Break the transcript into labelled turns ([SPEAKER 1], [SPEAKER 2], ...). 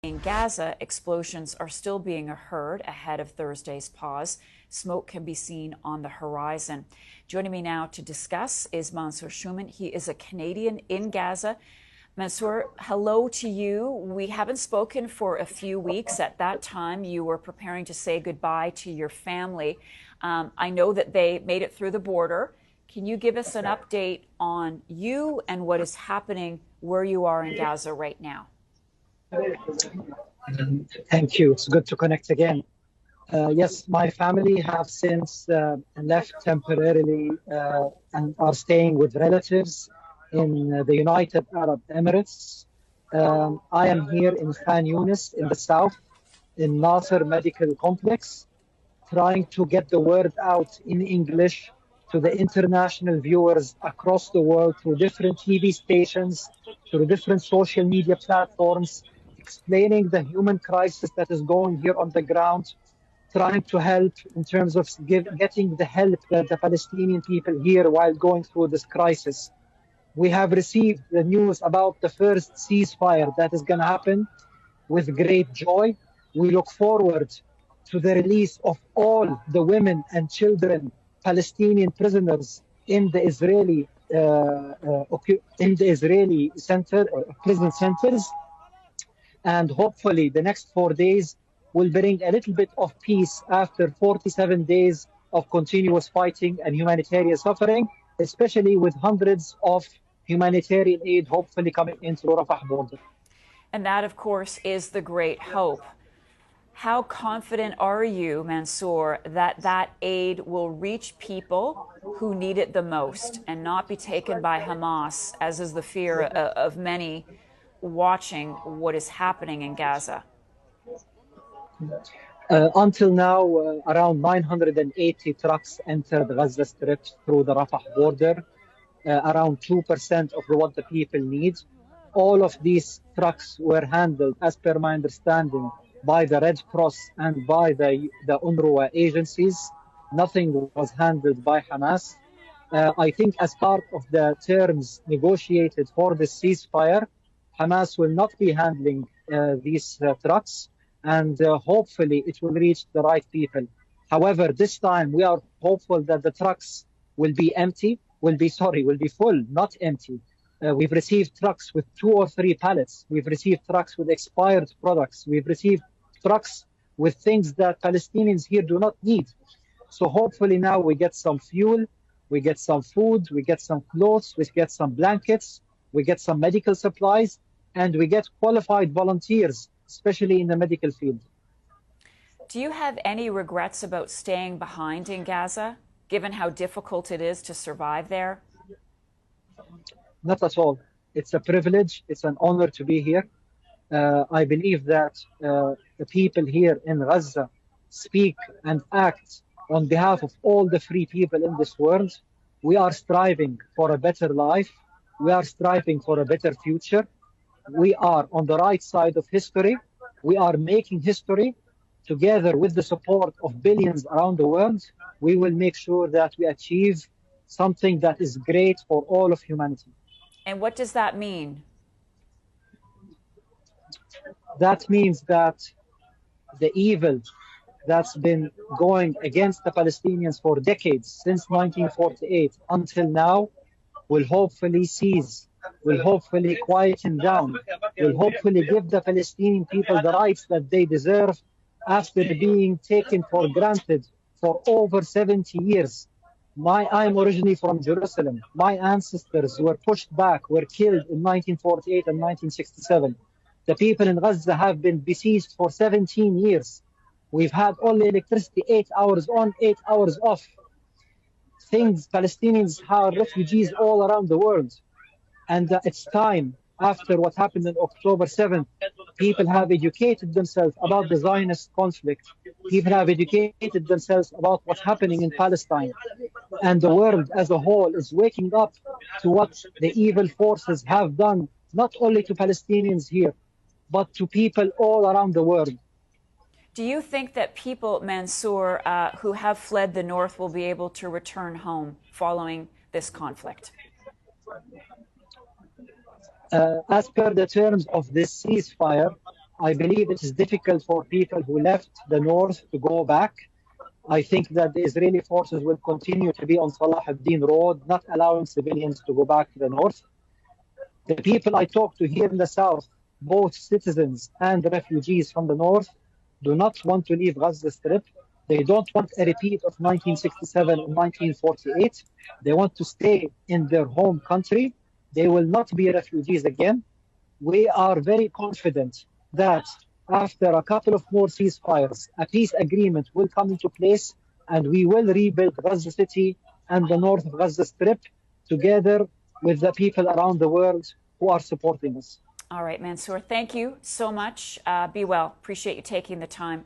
[SPEAKER 1] In Gaza, explosions are still being heard ahead of Thursday's pause. Smoke can be seen on the horizon. Joining me now to discuss is Mansour Shuman. He is a Canadian in Gaza. Mansour, hello to you. We haven't spoken for a few weeks. At that time, you were preparing to say goodbye to your family. I know that they made it through the border. Can you give us an update on you and what is happening where you are in Gaza right now?
[SPEAKER 2] Thank you. It's good to connect again. Yes, my family have since left temporarily and are staying with relatives in the United Arab Emirates. I am here in Khan Yunis in the south, in Nasser Medical Complex, trying to get the word out in English to the international viewers across the world through different TV stations, through different social media platforms, explaining the human crisis that is going here on the ground, trying to help in terms of getting the help that the Palestinian people here while going through this crisis. We have received the news about the first ceasefire that is going to happen with great joy. We look forward to the release of all the women and children, Palestinian prisoners in the Israeli prison centers. And hopefully the next 4 days will bring a little bit of peace after 47 days of continuous fighting and humanitarian suffering, especially with hundreds of humanitarian aid hopefully coming into Rafah border.
[SPEAKER 1] And that, of course, is the great hope. How confident are you, Mansour, that that aid will reach people who need it the most and not be taken by Hamas, as is the fear of many watching what is happening in Gaza?
[SPEAKER 2] Until now, around 980 trucks entered Gaza Strip through the Rafah border, around 2% of what the people need. All of these trucks were handled, as per my understanding, by the Red Cross and by the UNRWA agencies. Nothing was handled by Hamas. I think as part of the terms negotiated for the ceasefire, Hamas will not be handling these trucks, and hopefully it will reach the right people. However, this time we are hopeful that the trucks will be full, not empty. We've received trucks with 2 or 3 pallets. We've received trucks with expired products. We've received trucks with things that Palestinians here do not need. So hopefully now we get some fuel, we get some food, we get some clothes, we get some blankets, we get some medical supplies, and we get qualified volunteers, especially in the medical field.
[SPEAKER 1] Do you have any regrets about staying behind in Gaza, given how difficult it is to survive there?
[SPEAKER 2] Not at all. It's a privilege. It's an honor to be here. I believe that the people here in Gaza speak and act on behalf of all the free people in this world. We are striving for a better life. We are striving for a better future. We are on the right side of history. We are making history. Together with the support of billions around the world, we will make sure that we achieve something that is great for all of humanity.
[SPEAKER 1] And what does that mean?
[SPEAKER 2] That means that the evil that's been going against the Palestinians for decades, since 1948 until now, will hopefully cease, will hopefully quieten down, will hopefully give the Palestinian people the rights that they deserve after being taken for granted for over 70 years. I'm originally from Jerusalem. My ancestors were pushed back, were killed in 1948 and 1967. The people in Gaza have been besieged for 17 years. We've had only electricity 8 hours on, 8 hours off. Palestinians are refugees all around the world. And it's time, after what happened on October 7th, people have educated themselves about the Zionist conflict. People have educated themselves about what's happening in Palestine. And the world as a whole is waking up to what the evil forces have done, not only to Palestinians here, but to people all around the world.
[SPEAKER 1] Do you think that people, Mansour, who have fled the north will be able to return home following this conflict?
[SPEAKER 2] As per the terms of this ceasefire, I believe it is difficult for people who left the north to go back. I think that the Israeli forces will continue to be on Salah ad-Din Road, not allowing civilians to go back to the north. The people I talk to here in the south, both citizens and refugees from the north, do not want to leave Gaza Strip. They don't want a repeat of 1967 or 1948. They want to stay in their home country. They will not be refugees again. We are very confident that after a couple of more ceasefires, a peace agreement will come into place and we will rebuild Gaza City and the north of Gaza Strip together with the people around the world who are supporting us.
[SPEAKER 1] All right, Mansour, thank you so much. Be well. Appreciate you taking the time.